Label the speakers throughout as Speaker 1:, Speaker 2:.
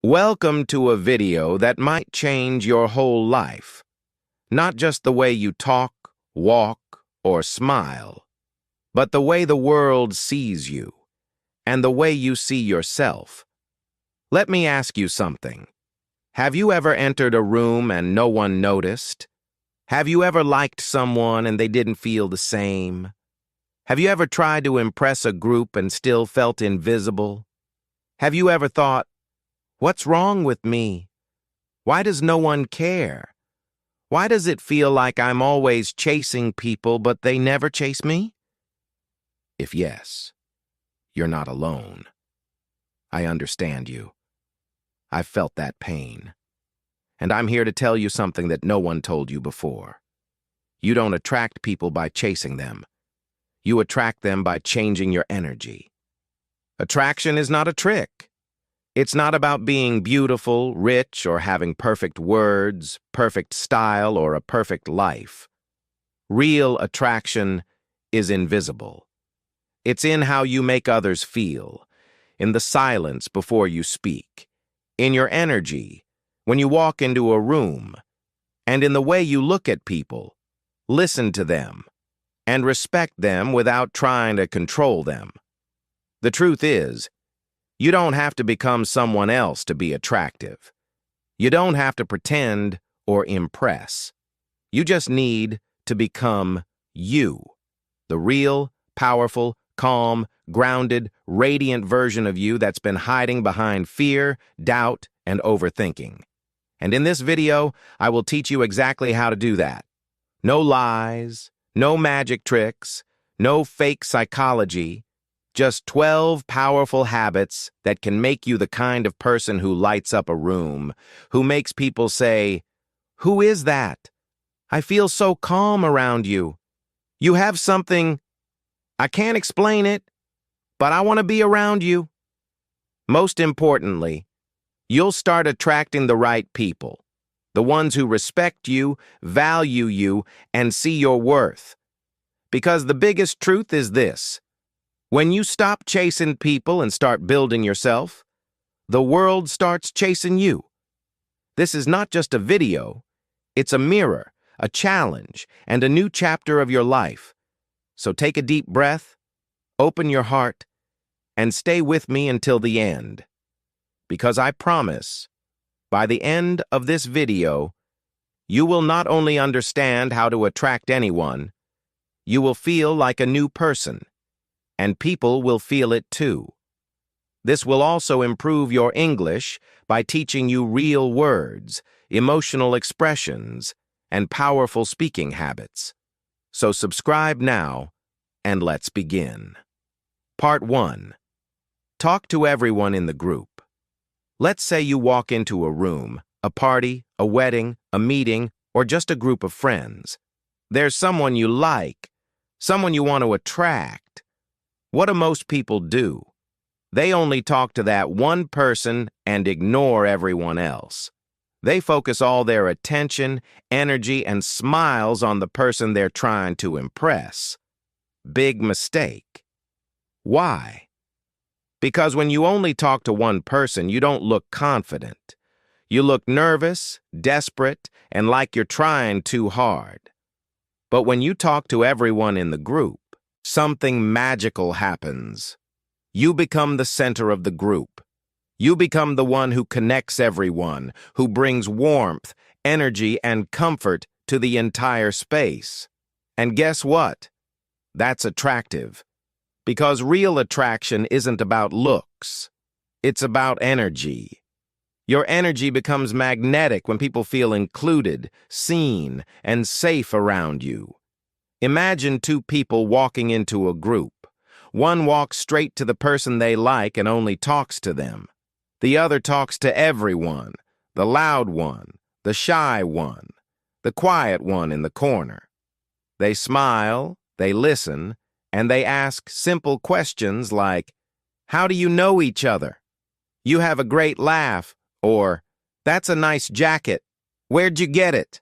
Speaker 1: Welcome to a video that might change your whole life. Not just the way you talk, walk, or smile, but the way the world sees you and the way you see yourself. Let me ask you something. Have you ever entered a room and no one noticed? Have you ever liked someone and they didn't feel the same? Have you ever tried to impress a group and still felt invisible? Have you ever thought, "What's wrong with me? Why does no one care? Why does it feel like I'm always chasing people but they never chase me?" If yes, you're not alone. I understand you. I've felt that pain. And I'm here to tell you something that no one told you before. You don't attract people by chasing them. You attract them by changing your energy. Attraction is not a trick. It's not about being beautiful, rich, or having perfect words, perfect style, or a perfect life. Real attraction is invisible. It's in how you make others feel, in the silence before you speak, in your energy when you walk into a room, and in the way you look at people, listen to them, and respect them without trying to control them. The truth is, you don't have to become someone else to be attractive. You don't have to pretend or impress. You just need to become you, the real, powerful, calm, grounded, radiant version of you that's been hiding behind fear, doubt, and overthinking. And in this video, I will teach you exactly how to do that. No lies, no magic tricks, no fake psychology. Just 12 powerful habits that can make you the kind of person who lights up a room, who makes people say, "Who is that? I feel so calm around you. You have something, I can't explain it, but I want to be around you." Most importantly, you'll start attracting the right people, the ones who respect you, value you, and see your worth. Because the biggest truth is this. When you stop chasing people and start building yourself, the world starts chasing you. This is not just a video. It's a mirror, a challenge, and a new chapter of your life. So take a deep breath, open your heart, and stay with me until the end. Because I promise, by the end of this video, you will not only understand how to attract anyone, you will feel like a new person. And people will feel it too. This will also improve your English by teaching you real words, emotional expressions, and powerful speaking habits. So subscribe now, and let's begin. Part 1. Talk to everyone in the group. Let's say you walk into a room, a party, a wedding, a meeting, or just a group of friends. There's someone you like, someone you want to attract. What do most people do? They only talk to that one person and ignore everyone else. They focus all their attention, energy, and smiles on the person they're trying to impress. Big mistake. Why? Because when you only talk to one person, you don't look confident. You look nervous, desperate, and like you're trying too hard. But when you talk to everyone in the group, something magical happens. You become the center of the group. You become the one who connects everyone, who brings warmth, energy, and comfort to the entire space. And guess what? That's attractive. Because real attraction isn't about looks. It's about energy. Your energy becomes magnetic when people feel included, seen, and safe around you. Imagine two people walking into a group. One walks straight to the person they like and only talks to them. The other talks to everyone, the loud one, the shy one, the quiet one in the corner. They smile, they listen, and they ask simple questions like, "How do you know each other? You have a great laugh," or, "That's a nice jacket. Where'd you get it?"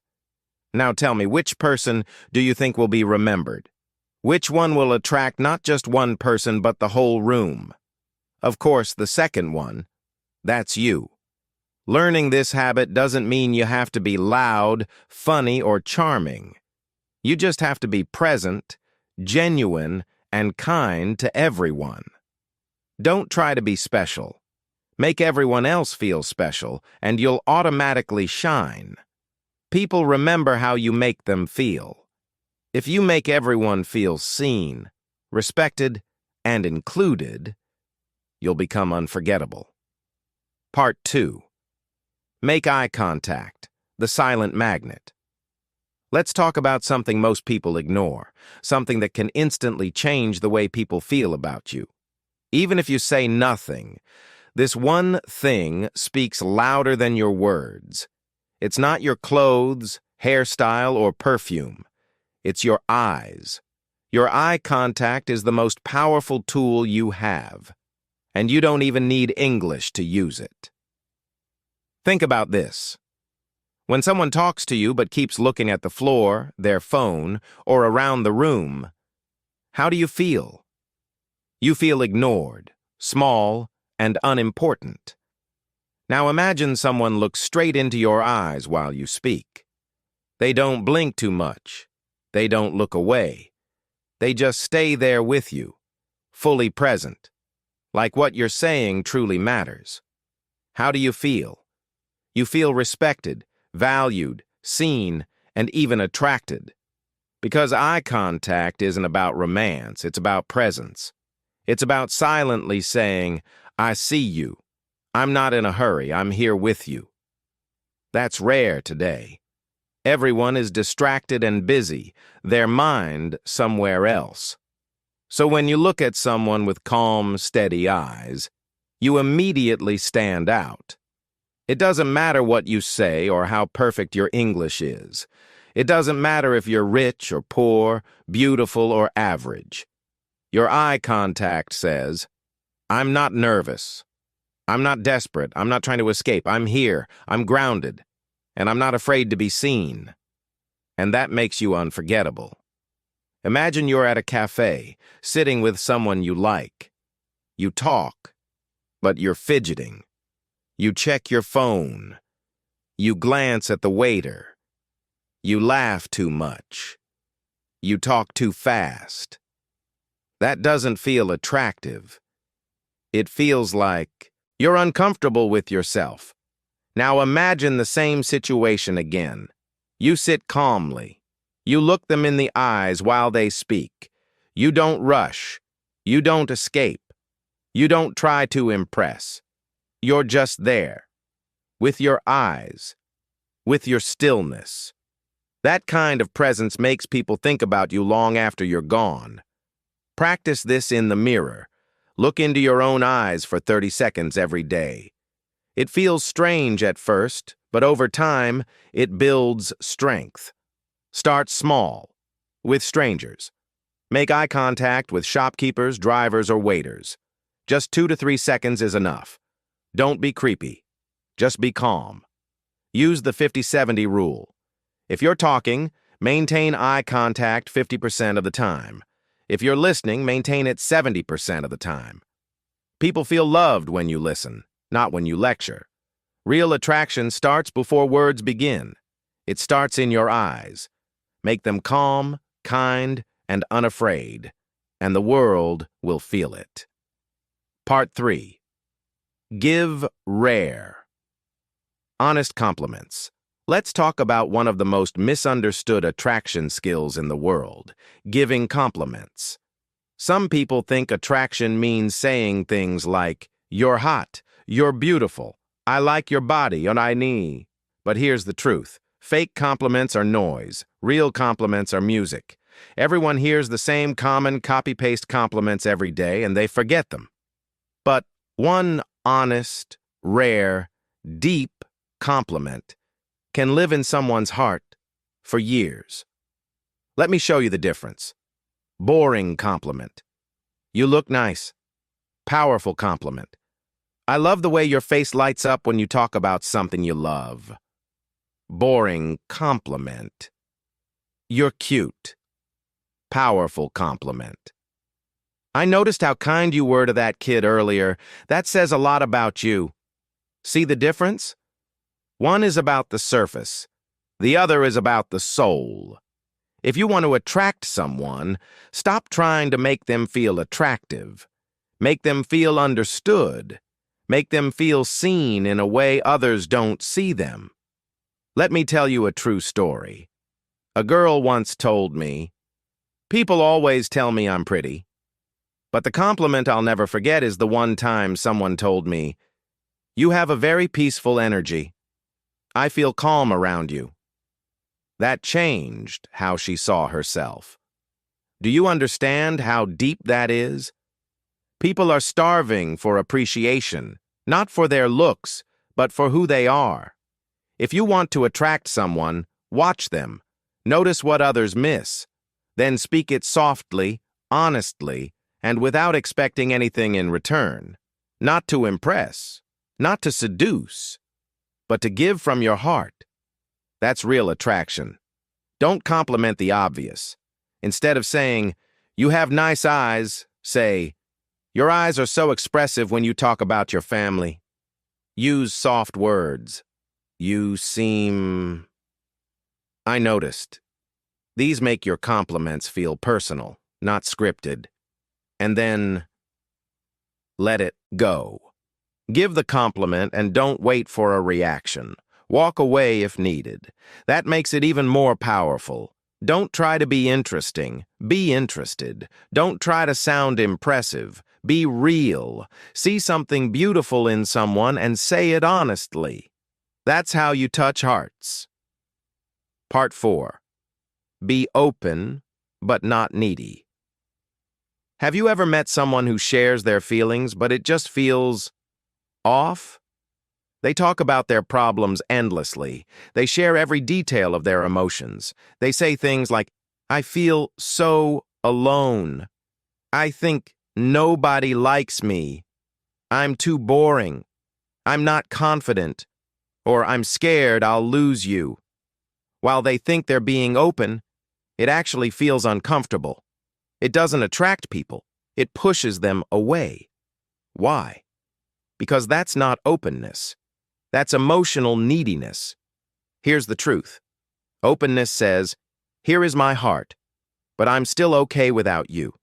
Speaker 1: Now tell me, which person do you think will be remembered? Which one will attract not just one person but the whole room? Of course, the second one. That's you. Learning this habit doesn't mean you have to be loud, funny, or charming. You just have to be present, genuine, and kind to everyone. Don't try to be special. Make everyone else feel special, and you'll automatically shine. People remember how you make them feel. If you make everyone feel seen, respected, and included, you'll become unforgettable. Part 2. Make eye contact, the silent magnet. Let's talk about something most people ignore, something that can instantly change the way people feel about you. Even if you say nothing, this one thing speaks louder than your words. It's not your clothes, hairstyle, or perfume. It's your eyes. Your eye contact is the most powerful tool you have, and you don't even need English to use it. Think about this. When someone talks to you but keeps looking at the floor, their phone, or around the room, how do you feel? You feel ignored, small, and unimportant. Now imagine someone looks straight into your eyes while you speak. They don't blink too much. They don't look away. They just stay there with you, fully present, like what you're saying truly matters. How do you feel? You feel respected, valued, seen, and even attracted. Because eye contact isn't about romance, it's about presence. It's about silently saying, I see you. I'm not in a hurry, I'm here with you. That's rare today. Everyone is distracted and busy, their mind somewhere else. So when you look at someone with calm, steady eyes, you immediately stand out. It doesn't matter what you say or how perfect your English is. It doesn't matter if you're rich or poor, beautiful or average. Your eye contact says, I'm not nervous. I'm not desperate. I'm not trying to escape. I'm here. I'm grounded. And I'm not afraid to be seen. And that makes you unforgettable. Imagine you're at a cafe, sitting with someone you like. You talk, but you're fidgeting. You check your phone. You glance at the waiter. You laugh too much. You talk too fast. That doesn't feel attractive. It feels like you're uncomfortable with yourself. Now imagine the same situation again. You sit calmly. You look them in the eyes while they speak. You don't rush. You don't escape. You don't try to impress. You're just there, with your eyes, with your stillness. That kind of presence makes people think about you long after you're gone. Practice this in the mirror. Look into your own eyes for 30 seconds every day. It feels strange at first, but over time, it builds strength. Start small, with strangers. Make eye contact with shopkeepers, drivers, or waiters. Just 2 to 3 seconds is enough. Don't be creepy. Just be calm. Use the 50-70 rule. If you're talking, maintain eye contact 50% of the time. If you're listening, maintain it 70% of the time. People feel loved when you listen, not when you lecture. Real attraction starts before words begin. It starts in your eyes. Make them calm, kind, and unafraid, and the world will feel it. Part 3. Give rare. Honest compliments. Let's talk about one of the most misunderstood attraction skills in the world, giving compliments. Some people think attraction means saying things like, you're hot, you're beautiful, I like your body, and I need. But here's the truth. Fake compliments are noise. Real compliments are music. Everyone hears the same common copy-paste compliments every day, and they forget them. But one honest, rare, deep compliment can live in someone's heart for years. Let me show you the difference. Boring compliment. You look nice. Powerful compliment. I love the way your face lights up when you talk about something you love. Boring compliment. You're cute. Powerful compliment. I noticed how kind you were to that kid earlier. That says a lot about you. See the difference? One is about the surface. The other is about the soul. If you want to attract someone, stop trying to make them feel attractive. Make them feel understood. Make them feel seen in a way others don't see them. Let me tell you a true story. A girl once told me, "People always tell me I'm pretty. But the compliment I'll never forget is the one time someone told me, 'You have a very peaceful energy. I feel calm around you.' That changed how she saw herself. Do you understand how deep that is? People are starving for appreciation, not for their looks, but for who they are. If you want to attract someone, watch them. Notice what others miss. Then speak it softly, honestly, and without expecting anything in return. Not to impress, not to seduce, but to give from your heart. That's real attraction. Don't compliment the obvious. Instead of saying, 'You have nice eyes,' say, 'Your eyes are so expressive when you talk about your family.' Use soft words. You seem... I noticed. These make your compliments feel personal, not scripted. And then, let it go. Give the compliment and don't wait for a reaction. Walk away if needed. That makes it even more powerful. Don't try to be interesting. Be interested. Don't try to sound impressive. Be real. See something beautiful in someone and say it honestly. That's how you touch hearts. Part 4. Be open, but not needy. Have you ever met someone who shares their feelings, but it just feels off? They talk about their problems endlessly. They share every detail of their emotions. They say things like, "I feel so alone. I think nobody likes me. I'm too boring. I'm not confident. Or I'm scared I'll lose you." While they think they're being open, it actually feels uncomfortable. It doesn't attract people. It pushes them away. Why? Because that's not openness. That's emotional neediness. Here's the truth. Openness says, "Here is my heart, but I'm still okay without you."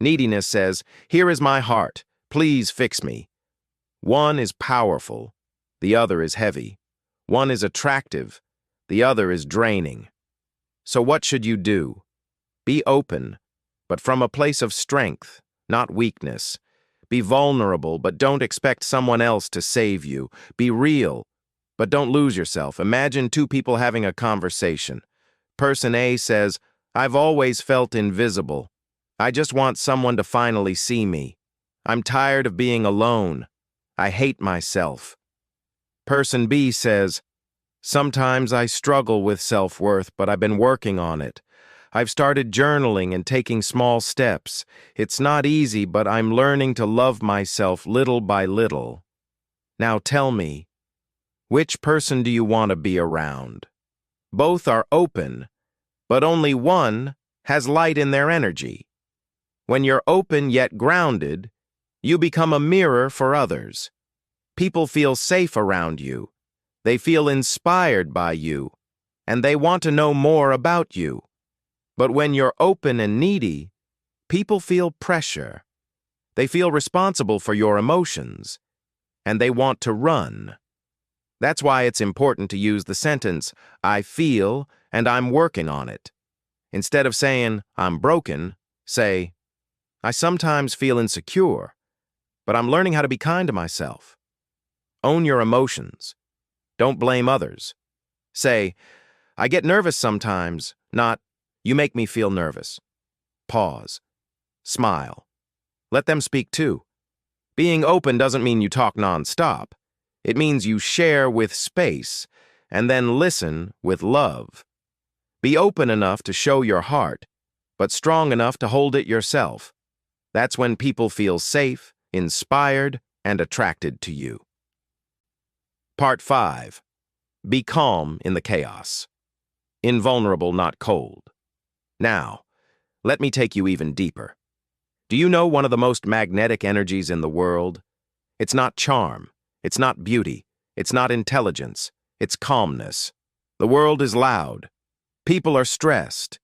Speaker 1: Neediness says, "Here is my heart, please fix me." One is powerful, the other is heavy. One is attractive, the other is draining. So what should you do? Be open, but from a place of strength, not weakness. Be vulnerable, but don't expect someone else to save you. Be real, but don't lose yourself. Imagine two people having a conversation. Person A says, "I've always felt invisible. I just want someone to finally see me. I'm tired of being alone. I hate myself." Person B says, "Sometimes I struggle with self-worth, but I've been working on it. I've started journaling and taking small steps. It's not easy, but I'm learning to love myself little by little." Now tell me, which person do you want to be around? Both are open, but only one has light in their energy. When you're open yet grounded, you become a mirror for others. People feel safe around you. They feel inspired by you, and they want to know more about you. But when you're open and needy, people feel pressure. They feel responsible for your emotions, and they want to run. That's why it's important to use the sentence, "I feel, and I'm working on it." Instead of saying, "I'm broken," say, "I sometimes feel insecure, but I'm learning how to be kind to myself." Own your emotions. Don't blame others. Say, "I get nervous sometimes," not, "You make me feel nervous." Pause. Smile. Let them speak too. Being open doesn't mean you talk non-stop. It means you share with space and then listen with love. Be open enough to show your heart, but strong enough to hold it yourself. That's when people feel safe, inspired, and attracted to you. Part 5. Be calm in the chaos. Invulnerable, not cold. Now, let me take you even deeper. Do you know one of the most magnetic energies in the world? It's not charm. It's not beauty. It's not intelligence. It's calmness. The world is loud. People are stressed.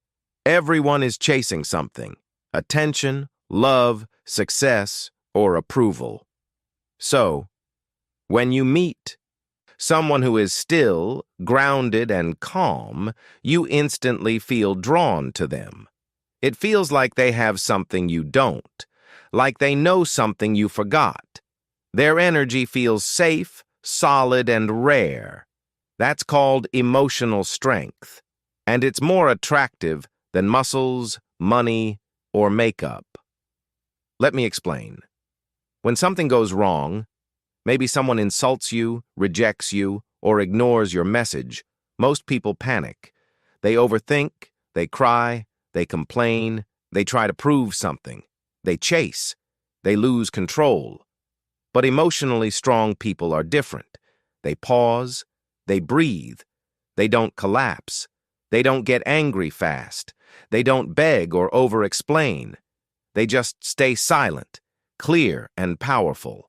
Speaker 1: Everyone is chasing something: attention, love, success, or approval. So, when you meet someone who is still, grounded, and calm, you instantly feel drawn to them. It feels like they have something you don't, like they know something you forgot. Their energy feels safe, solid, and rare. That's called emotional strength, and it's more attractive than muscles, money, or makeup. Let me explain. When something goes wrong, maybe someone insults you, rejects you, or ignores your message, most people panic. They overthink, they cry, they complain, they try to prove something. They chase, they lose control. But emotionally strong people are different. They pause, they breathe, they don't collapse, they don't get angry fast, they don't beg or over-explain. They just stay silent, clear, and powerful.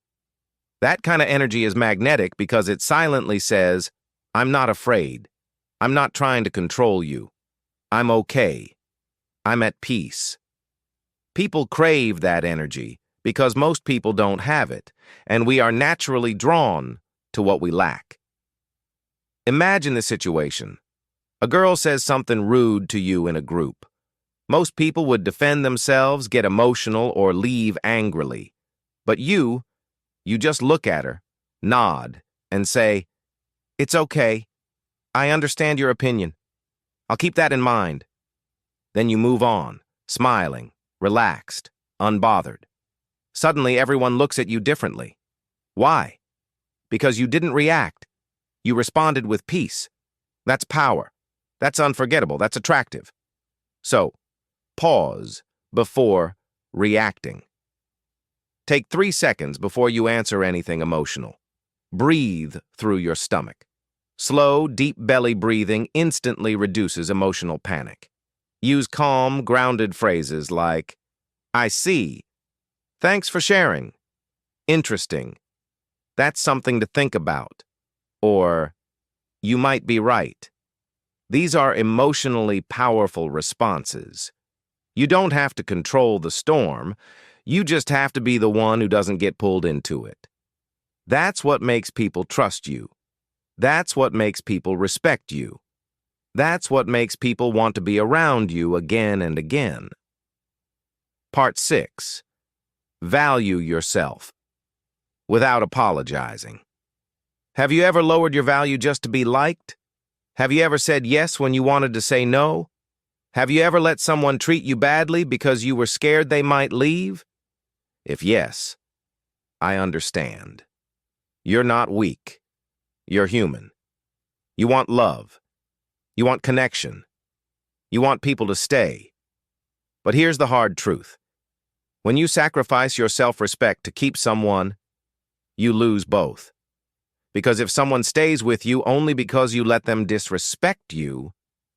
Speaker 1: That kind of energy is magnetic because it silently says, "I'm not afraid. I'm not trying to control you. I'm okay. I'm at peace." People crave that energy because most people don't have it, and we are naturally drawn to what we lack. Imagine the situation. A girl says something rude to you in a group. Most people would defend themselves, get emotional, or leave angrily. But you just look at her, nod, and say, "It's okay. I understand your opinion. I'll keep that in mind." Then you move on, smiling, relaxed, unbothered. Suddenly, everyone looks at you differently. Why? Because you didn't react. You responded with peace. That's power. That's unforgettable. That's attractive. So, pause before reacting. Take 3 seconds before you answer anything emotional. Breathe through your stomach. Slow, deep belly breathing instantly reduces emotional panic. Use calm, grounded phrases like, "I see. Thanks for sharing. Interesting. That's something to think about." Or, "You might be right." These are emotionally powerful responses. You don't have to control the storm. You just have to be the one who doesn't get pulled into it. That's what makes people trust you. That's what makes people respect you. That's what makes people want to be around you again and again. Part 6. Value yourself without apologizing. Have you ever lowered your value just to be liked? Have you ever said yes when you wanted to say no? Have you ever let someone treat you badly because you were scared they might leave? If yes, I understand. You're not weak. You're human. You want love. You want connection. You want people to stay. But here's the hard truth. When you sacrifice your self-respect to keep someone, you lose both. Because if someone stays with you only because you let them disrespect you,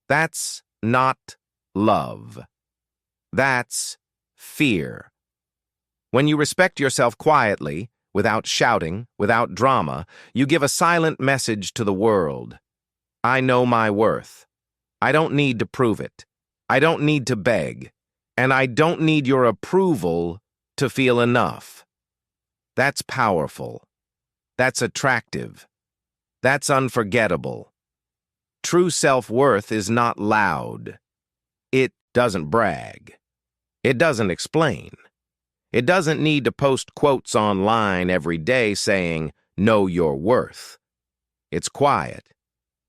Speaker 1: that's not love. That's fear. When you respect yourself quietly, without shouting, without drama, you give a silent message to the world. I know my worth. I don't need to prove it. I don't need to beg. And I don't need your approval to feel enough. That's powerful. That's attractive. That's unforgettable. True self-worth is not loud. It doesn't brag. It doesn't explain. It doesn't need to post quotes online every day saying, "Know your worth." It's quiet.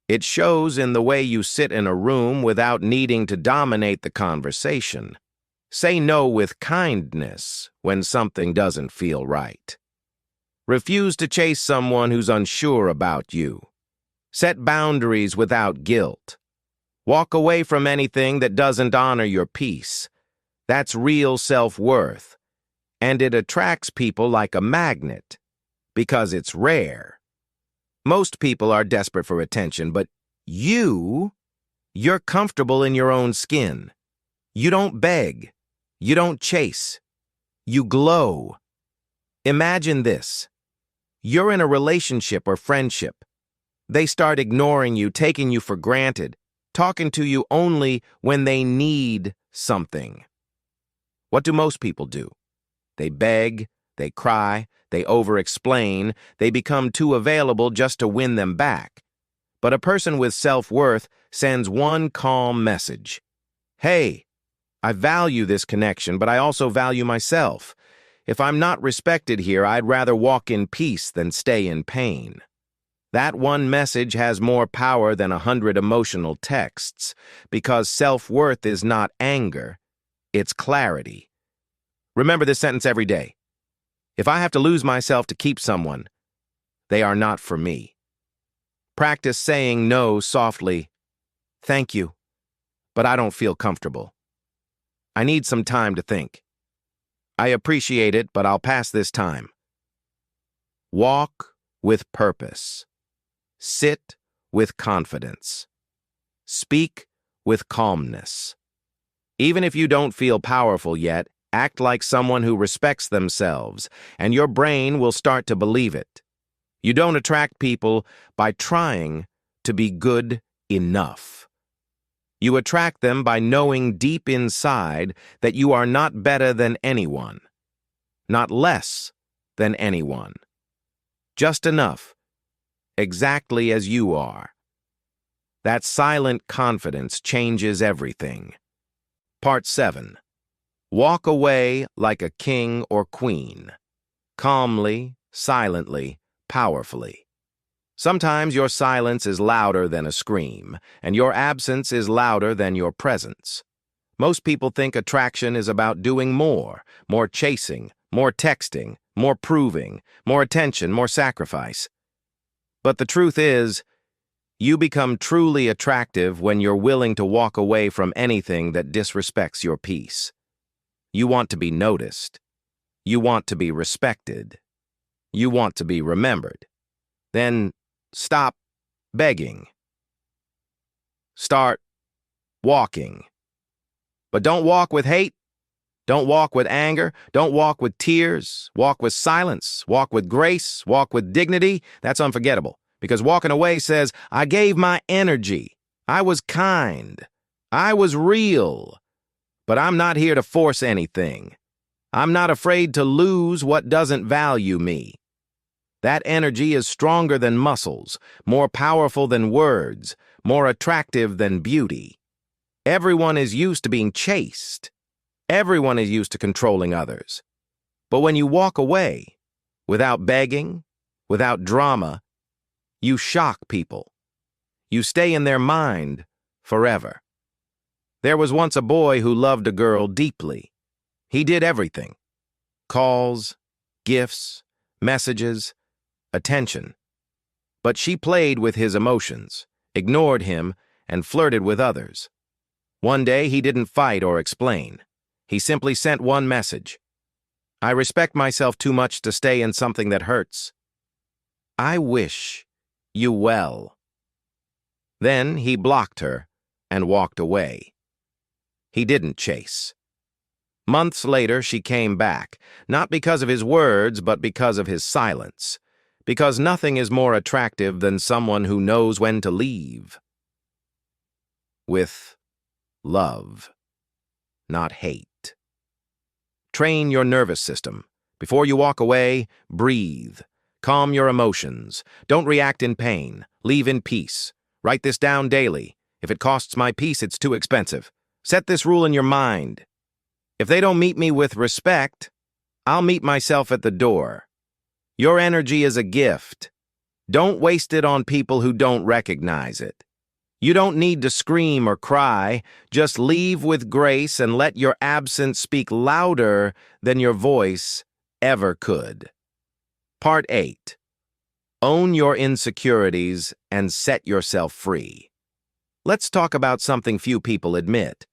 Speaker 1: It shows in the way you sit in a room without needing to dominate the conversation. Say no with kindness when something doesn't feel right. Refuse to chase someone who's unsure about you. Set boundaries without guilt. Walk away from anything that doesn't honor your peace. That's real self-worth. And it attracts people like a magnet because it's rare. Most people are desperate for attention, but you're comfortable in your own skin. You don't beg. You don't chase. You glow. Imagine this. You're in a relationship or friendship. They start ignoring you, taking you for granted, talking to you only when they need something. What do most people do? They beg, they cry, they over-explain, they become too available just to win them back. But a person with self-worth sends one calm message. Hey, I value this connection, but I also value myself. If I'm not respected here, I'd rather walk in peace than stay in pain. That one message has more power than 100 emotional texts, because self-worth is not anger, it's clarity. Remember this sentence every day. If I have to lose myself to keep someone, they are not for me. Practice saying no softly. Thank you, but I don't feel comfortable. I need some time to think. I appreciate it, but I'll pass this time. Walk with purpose. Sit with confidence. Speak with calmness. Even if you don't feel powerful yet, act like someone who respects themselves, and your brain will start to believe it. You don't attract people by trying to be good enough. You attract them by knowing deep inside that you are not better than anyone, not less than anyone. Just enough, exactly as you are. That silent confidence changes everything. Part 7. Walk away like a king or queen. Calmly, silently, powerfully. Sometimes your silence is louder than a scream, and your absence is louder than your presence. Most people think attraction is about doing more chasing, more texting, more proving, more attention, more sacrifice. But the truth is, you become truly attractive when you're willing to walk away from anything that disrespects your peace. You want to be noticed. You want to be respected. You want to be remembered. Then stop begging. Start walking. But don't walk with hate. Don't walk with anger. Don't walk with tears. Walk with silence. Walk with grace. Walk with dignity. That's unforgettable. Because walking away says, I gave my energy. I was kind. I was real. But I'm not here to force anything. I'm not afraid to lose what doesn't value me. That energy is stronger than muscles, more powerful than words, more attractive than beauty. Everyone is used to being chased. Everyone is used to controlling others. But when you walk away, without begging, without drama, you shock people. You stay in their mind forever. There was once a boy who loved a girl deeply. He did everything. Calls, gifts, messages, attention. But she played with his emotions, ignored him, and flirted with others. One day he didn't fight or explain. He simply sent one message. I respect myself too much to stay in something that hurts. I wish you well. Then he blocked her and walked away. He didn't chase. Months later, she came back, not because of his words, but because of his silence. Because nothing is more attractive than someone who knows when to leave. With love, not hate. Train your nervous system. Before you walk away, breathe. Calm your emotions. Don't react in pain. Leave in peace. Write this down daily. If it costs my peace, it's too expensive. Set this rule in your mind. If they don't meet me with respect, I'll meet myself at the door. Your energy is a gift. Don't waste it on people who don't recognize it. You don't need to scream or cry. Just leave with grace and let your absence speak louder than your voice ever could. Part 8. Own your insecurities and set yourself free. Let's talk about something few people admit.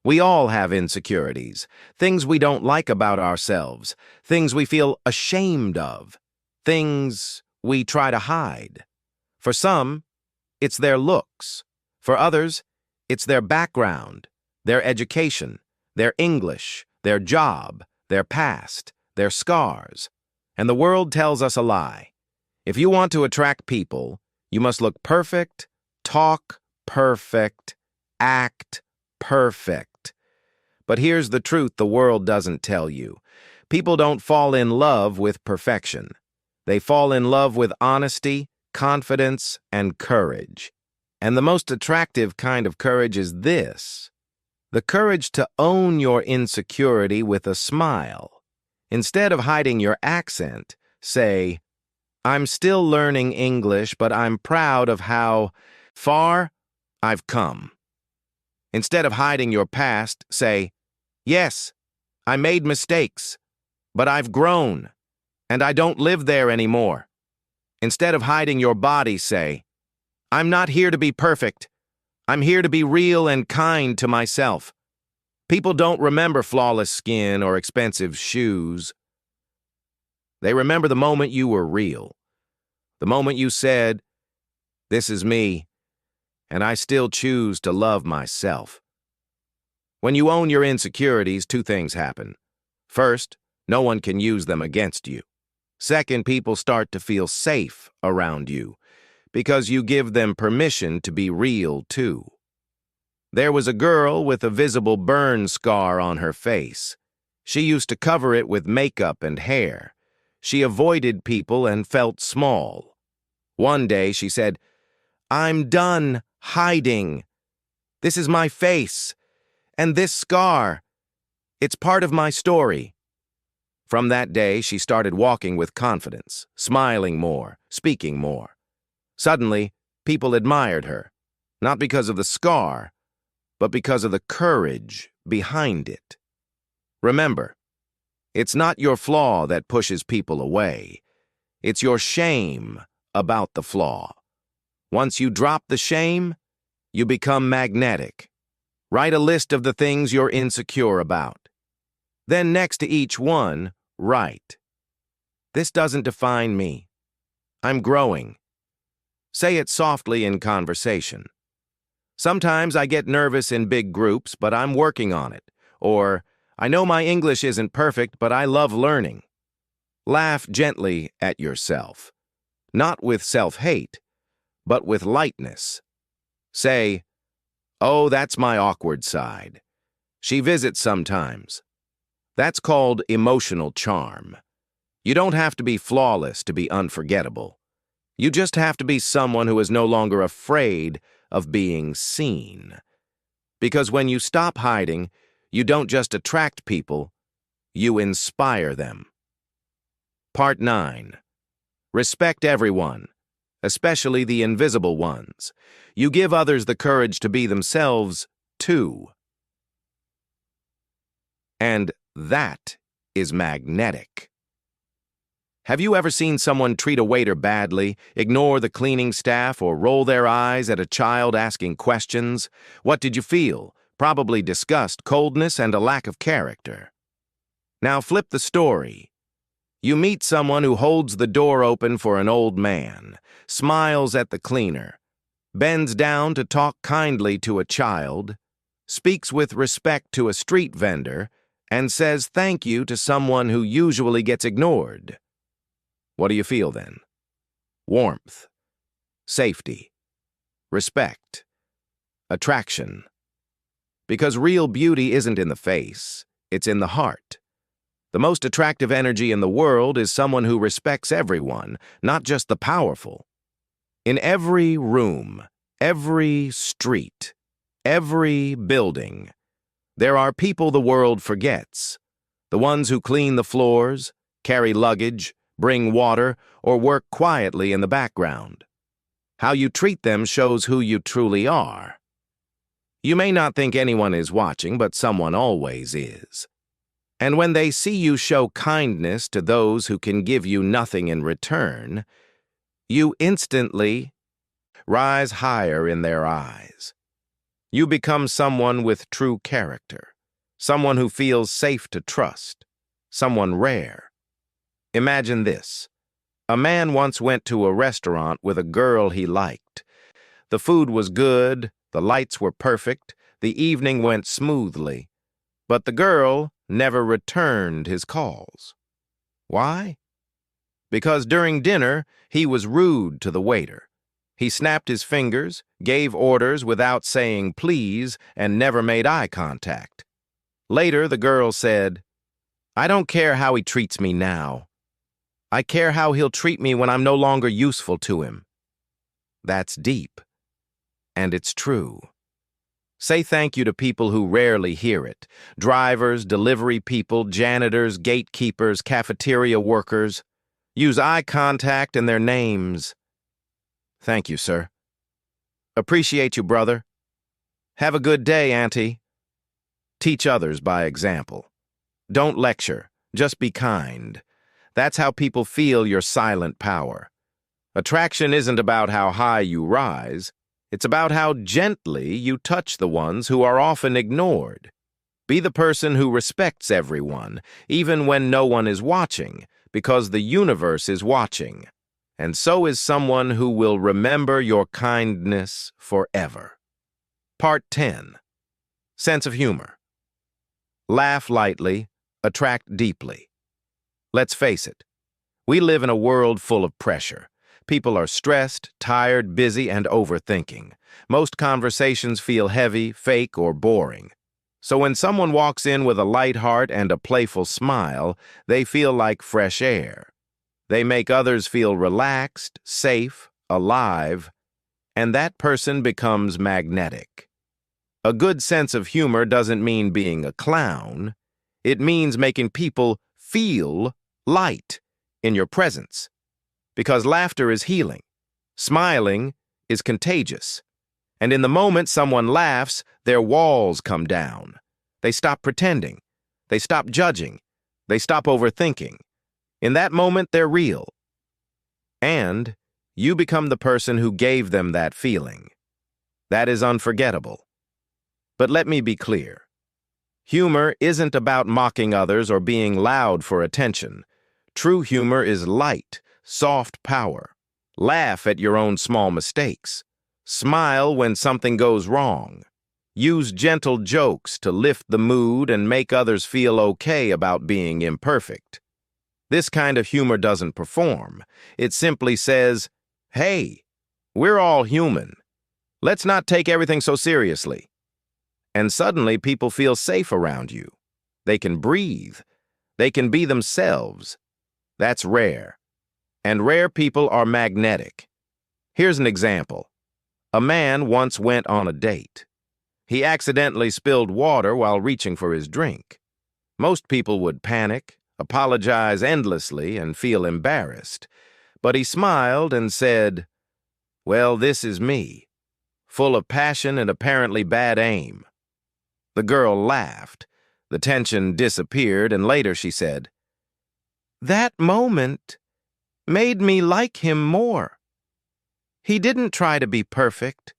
Speaker 1: We all have insecurities, things we don't like about ourselves, things we feel ashamed of, things we try to hide. For some, it's their looks. For others, it's their background, their education, their English, their job, their past, their scars. And the world tells us a lie. If you want to attract people, You must look perfect, talk perfect, act perfect. But here's the truth the world doesn't tell you. People don't fall in love with perfection. They fall in love with honesty, confidence, and courage. And the most attractive kind of courage is this: the courage to own your insecurity with a smile. Instead of hiding your accent, say, "I'm still learning English, but I'm proud of how far I've come." Instead of hiding your past, say, "Yes, I made mistakes, but I've grown, and I don't live there anymore." Instead of hiding your body, say, "I'm not here to be perfect. I'm here to be real and kind to myself." People don't remember flawless skin or expensive shoes. They remember the moment you were real. The moment you said, "This is me, and I still choose to love myself." When you own your insecurities, two things happen. First, no one can use them against you. Second, people start to feel safe around you because you give them permission to be real too. There was a girl with a visible burn scar on her face. She used to cover it with makeup and hair. She avoided people and felt small. One day she said, "I'm done hiding. This is my face, and this scar. It's part of my story." From that day, she started walking with confidence, smiling more, speaking more. Suddenly, people admired her, not because of the scar, but because of the courage behind it. Remember, it's not your flaw that pushes people away. It's your shame about the flaw. Once you drop the shame, you become magnetic. Write a list of the things you're insecure about. Then next to each one, write, "This doesn't define me. I'm growing." Say it softly in conversation. "Sometimes I get nervous in big groups, but I'm working on it." Or, "I know my English isn't perfect, but I love learning." Laugh gently at yourself, not with self-hate, but with lightness. Say, "Oh, that's my awkward side. She visits sometimes." That's called emotional charm. You don't have to be flawless to be unforgettable. You just have to be someone who is no longer afraid of being seen. Because when you stop hiding, you don't just attract people, you inspire them. Part 9. Respect everyone, especially the invisible ones. You give others the courage to be themselves, too. And that is magnetic. Have you ever seen someone treat a waiter badly, ignore the cleaning staff, or roll their eyes at a child asking questions? What did you feel? Probably disgust, coldness, and a lack of character. Now flip the story. You meet someone who holds the door open for an old man, smiles at the cleaner, bends down to talk kindly to a child, speaks with respect to a street vendor, and says thank you to someone who usually gets ignored. What do you feel then? Warmth, safety, respect, attraction. Because real beauty isn't in the face, it's in the heart. The most attractive energy in the world is someone who respects everyone, not just the powerful. In every room, every street, every building, there are people the world forgets. The ones who clean the floors, carry luggage, bring water, or work quietly in the background. How you treat them shows who you truly are. You may not think anyone is watching, but someone always is. And when they see you show kindness to those who can give you nothing in return, you instantly rise higher in their eyes. You become someone with true character, someone who feels safe to trust, someone rare. Imagine this. A man once went to a restaurant with a girl he liked. The food was good, the lights were perfect, the evening went smoothly, but the girl never returned his calls. Why? Because during dinner, he was rude to the waiter. He snapped his fingers, gave orders without saying please, and never made eye contact. Later, the girl said, "I don't care how he treats me now. I care how he'll treat me when I'm no longer useful to him." That's deep, and it's true. Say thank you to people who rarely hear it. Drivers, delivery people, janitors, gatekeepers, cafeteria workers. Use eye contact and their names. "Thank you, sir." "Appreciate you, brother." "Have a good day, auntie." Teach others by example. Don't lecture, just be kind. That's how people feel your silent power. Attraction isn't about how high you rise. It's about how gently you touch the ones who are often ignored. Be the person who respects everyone, even when no one is watching, because the universe is watching. And so is someone who will remember your kindness forever. Part 10. Sense of humor. Laugh lightly, attract deeply. Let's face it, we live in a world full of pressure. People are stressed, tired, busy, and overthinking. Most conversations feel heavy, fake, or boring. So when someone walks in with a light heart and a playful smile, they feel like fresh air. They make others feel relaxed, safe, alive, and that person becomes magnetic. A good sense of humor doesn't mean being a clown. It means making people feel light in your presence. Because laughter is healing. Smiling is contagious. And in the moment someone laughs, their walls come down. They stop pretending. They stop judging. They stop overthinking. In that moment, they're real. And you become the person who gave them that feeling. That is unforgettable. But let me be clear. Humor isn't about mocking others or being loud for attention. True humor is light, soft power. Laugh at your own small mistakes. Smile when something goes wrong. Use gentle jokes to lift the mood and make others feel okay about being imperfect. This kind of humor doesn't perform. It simply says, "Hey, we're all human. Let's not take everything so seriously." And suddenly people feel safe around you. They can breathe. They can be themselves. That's rare. And rare people are magnetic. Here's an example. A man once went on a date. He accidentally spilled water while reaching for his drink. Most people would panic, apologize endlessly, and feel embarrassed. But he smiled and said, "Well, this is me," full of passion and apparently bad aim. The girl laughed. The tension disappeared, and later she said, "That moment made me like him more. He didn't try to be perfect.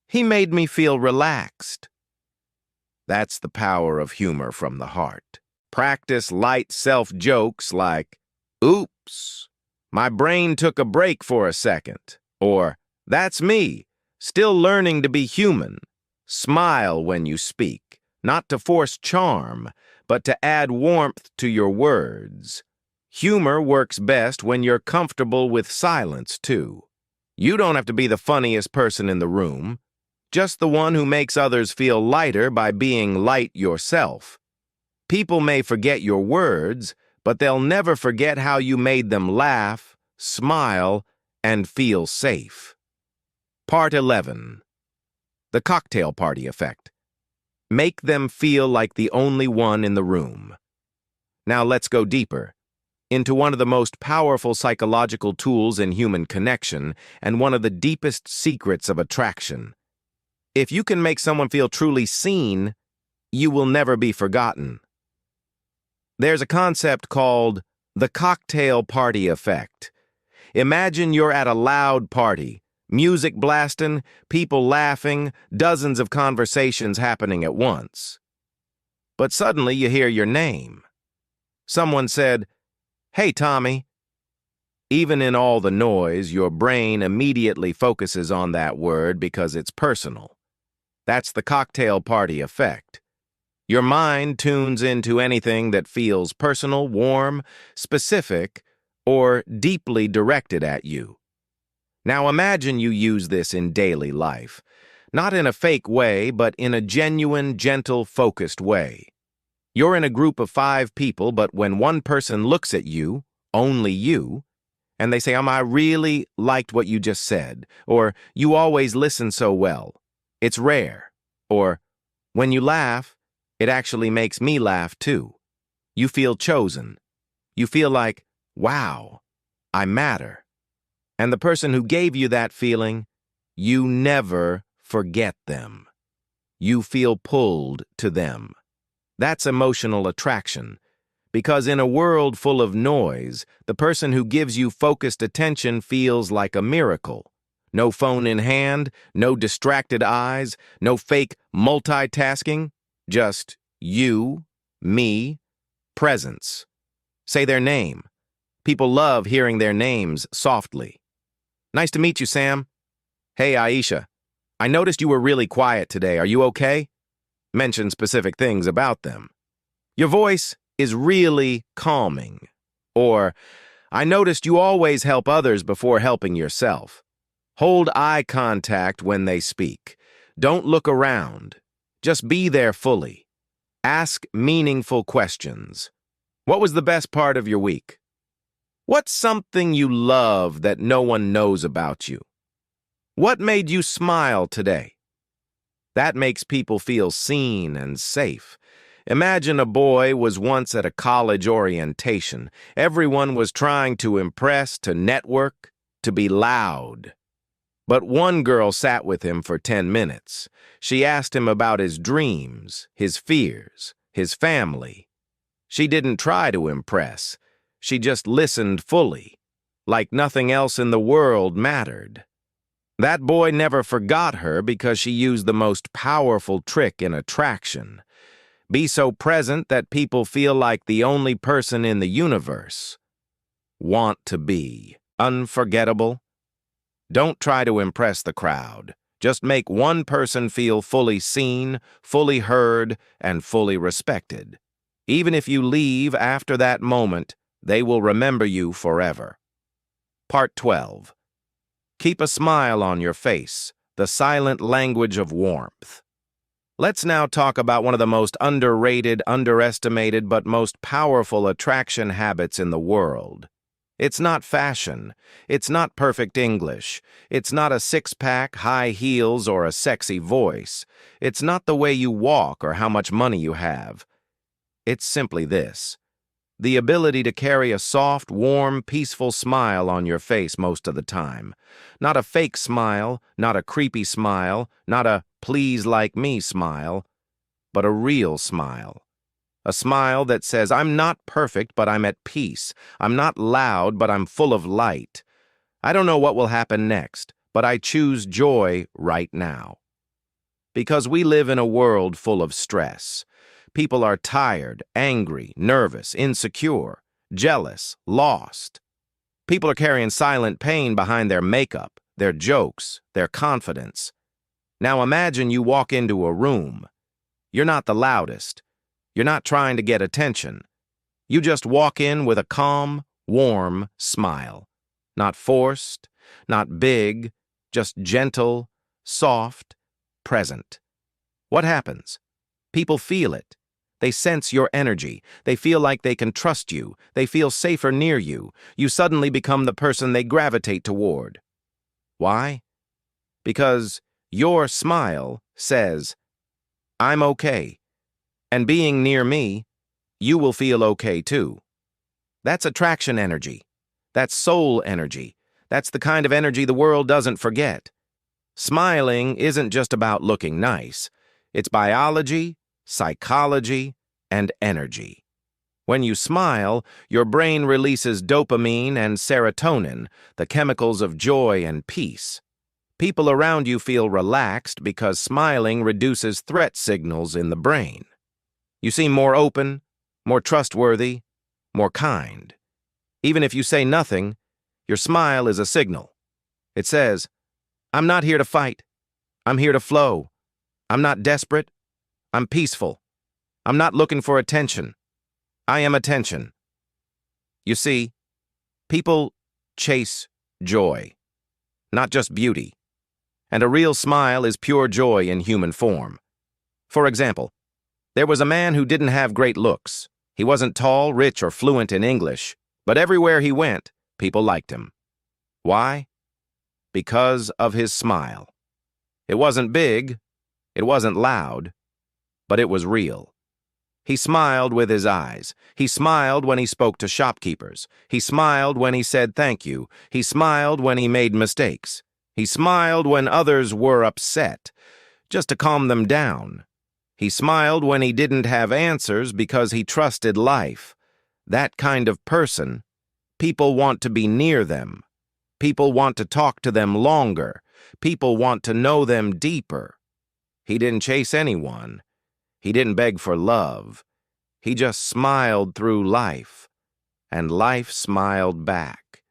Speaker 1: He made me feel relaxed." That's the power of humor from the heart. Practice light self-jokes like, "Oops, my brain took a break for a second," or "That's me, still learning to be human." Smile when you speak, not to force charm, but to add warmth to your words. Humor works best when you're comfortable with silence, too. You don't have to be the funniest person in the room, just the one who makes others feel lighter by being light yourself. People may forget your words, but they'll never forget how you made them laugh, smile, and feel safe. Part 11. The cocktail party effect. Make them feel like the only one in the room. Now let's go deeper into one of the most powerful psychological tools in human connection and one of the deepest secrets of attraction. If you can make someone feel truly seen, you will never be forgotten. There's a concept called the cocktail party effect. Imagine you're at a loud party. Music blasting, people laughing, dozens of conversations happening at once. But suddenly you hear your name. Someone said, "Hey, Tommy." Even in all the noise, your brain immediately focuses on that word because it's personal. That's the cocktail party effect. Your mind tunes into anything that feels personal, warm, specific, or deeply directed at you. Now imagine you use this in daily life. Not in a fake way, but in a genuine, gentle, focused way. You're in a group of 5 people, but when one person looks at you, only you, and they say, I really liked what you just said, or you always listen so well. It's rare. Or, when you laugh, it actually makes me laugh too. You feel chosen. You feel like, wow, I matter. And the person who gave you that feeling, you never forget them. You feel pulled to them. That's emotional attraction. Because in a world full of noise, the person who gives you focused attention feels like a miracle. No phone in hand, no distracted eyes, no fake multitasking, just you, me, presence. Say their name. People love hearing their names softly. Nice to meet you, Sam. Hey, Aisha. I noticed you were really quiet today. Are you okay? Mention specific things about them. Your voice is really calming. Or, I noticed you always help others before helping yourself. Hold eye contact when they speak. Don't look around. Just be there fully. Ask meaningful questions. What was the best part of your week? What's something you love that no one knows about you? What made you smile today? That makes people feel seen and safe. Imagine a boy was once at a college orientation. Everyone was trying to impress, to network, to be loud. But one girl sat with him for 10 minutes. She asked him about his dreams, his fears, his family. She didn't try to impress. She just listened fully, like nothing else in the world mattered. That boy never forgot her because she used the most powerful trick in attraction. Be so present that people feel like the only person in the universe. Want to be unforgettable? Don't try to impress the crowd. Just make one person feel fully seen, fully heard, and fully respected. Even if you leave after that moment, they will remember you forever. Part 12. Keep a smile on your face, the silent language of warmth. Let's now talk about one of the most underrated, underestimated, but most powerful attraction habits in the world. It's not fashion. It's not perfect English. It's not a six-pack, high heels, or a sexy voice. It's not the way you walk or how much money you have. It's simply this: the ability to carry a soft, warm, peaceful smile on your face most of the time. Not a fake smile, not a creepy smile, not a please like me smile, but a real smile. A smile that says, I'm not perfect, but I'm at peace. I'm not loud, but I'm full of light. I don't know what will happen next, but I choose joy right now. Because we live in a world full of stress. People are tired, angry, nervous, insecure, jealous, lost. People are carrying silent pain behind their makeup, their jokes, their confidence. Now imagine you walk into a room. You're not the loudest. You're not trying to get attention. You just walk in with a calm, warm smile. Not forced, not big, just gentle, soft, present. What happens? People feel it. They sense your energy. They feel like they can trust you. They feel safer near you. You suddenly become the person they gravitate toward. Why? Because your smile says, I'm okay. And being near me, you will feel okay too. That's attraction energy. That's soul energy. That's the kind of energy the world doesn't forget. Smiling isn't just about looking nice. It's biology, psychology, and energy. When you smile, your brain releases dopamine and serotonin, the chemicals of joy and peace. People around you feel relaxed because smiling reduces threat signals in the brain. You seem more open, more trustworthy, more kind. Even if you say nothing, your smile is a signal. It says, I'm not here to fight. I'm here to flow. I'm not desperate. I'm peaceful. I'm not looking for attention. I am attention. You see, people chase joy, not just beauty. And a real smile is pure joy in human form. For example, there was a man who didn't have great looks. He wasn't tall, rich, or fluent in English, but everywhere he went, people liked him. Why? Because of his smile. It wasn't big, it wasn't loud, but it was real. He smiled with his eyes. He smiled when he spoke to shopkeepers. He smiled when he said thank you. He smiled when he made mistakes. He smiled when others were upset, just to calm them down. He smiled when he didn't have answers because he trusted life. That kind of person, people want to be near them. People want to talk to them longer. People want to know them deeper. He didn't chase anyone. He didn't beg for love. He just smiled through life, and life smiled back.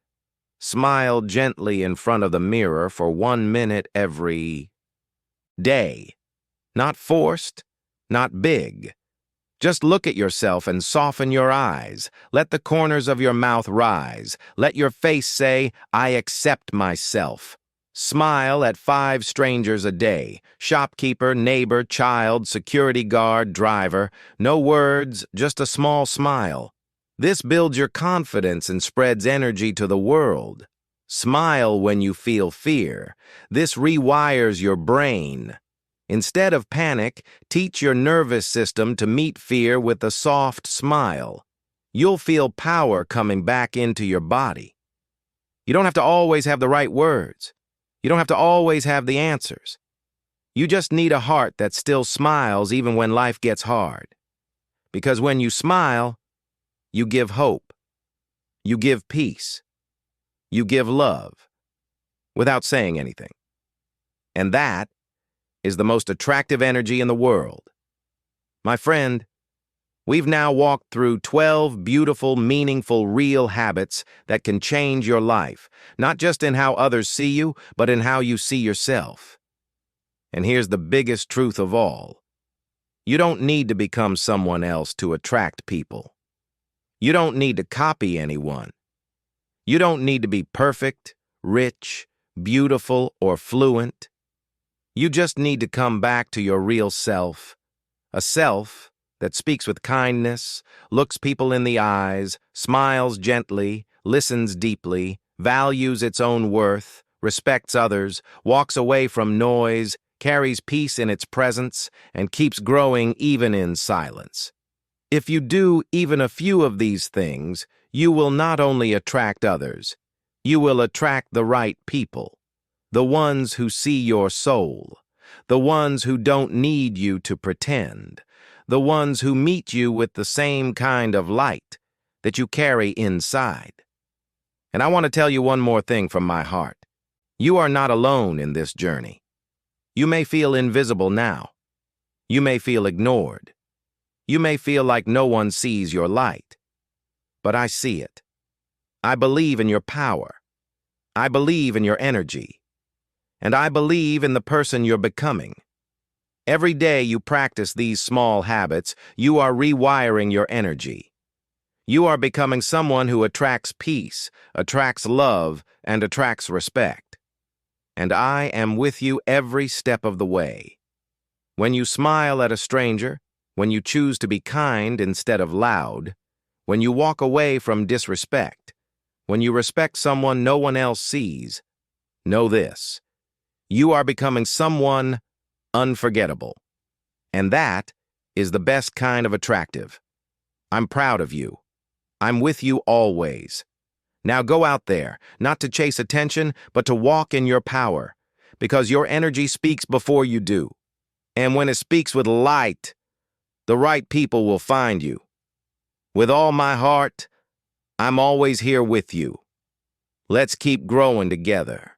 Speaker 1: Smiled gently in front of the mirror for 1 minute every day. Not forced, not big. Just look at yourself and soften your eyes. Let the corners of your mouth rise. Let your face say, I accept myself. Smile at 5 strangers a day. Shopkeeper, neighbor, child, security guard, driver. No words, just a small smile. This builds your confidence and spreads energy to the world. Smile when you feel fear. This rewires your brain. Instead of panic, teach your nervous system to meet fear with a soft smile. You'll feel power coming back into your body. You don't have to always have the right words. You don't have to always have the answers. You just need a heart that still smiles even when life gets hard. Because when you smile, you give hope. You give peace. You give love without saying anything. And that is the most attractive energy in the world. My friend, we've now walked through 12 beautiful, meaningful, real habits that can change your life, not just in how others see you, but in how you see yourself. And here's the biggest truth of all. You don't need to become someone else to attract people. You don't need to copy anyone. You don't need to be perfect, rich, beautiful, or fluent. You just need to come back to your real self, a self that speaks with kindness, looks people in the eyes, smiles gently, listens deeply, values its own worth, respects others, walks away from noise, carries peace in its presence, and keeps growing even in silence. If you do even a few of these things, you will not only attract others, you will attract the right people. The ones who see your soul, the ones who don't need you to pretend, the ones who meet you with the same kind of light that you carry inside. And I want to tell you one more thing from my heart. You are not alone in this journey. You may feel invisible now. You may feel ignored. You may feel like no one sees your light. But I see it. I believe in your power. I believe in your energy. And I believe in the person you're becoming. Every day you practice these small habits, you are rewiring your energy. You are becoming someone who attracts peace, attracts love, and attracts respect. And I am with you every step of the way. When you smile at a stranger, when you choose to be kind instead of loud, when you walk away from disrespect, when you respect someone no one else sees, know this. You are becoming someone unforgettable. And that is the best kind of attractive. I'm proud of you. I'm with you always. Now go out there, not to chase attention, but to walk in your power, because your energy speaks before you do. And when it speaks with light, the right people will find you. With all my heart, I'm always here with you. Let's keep growing together.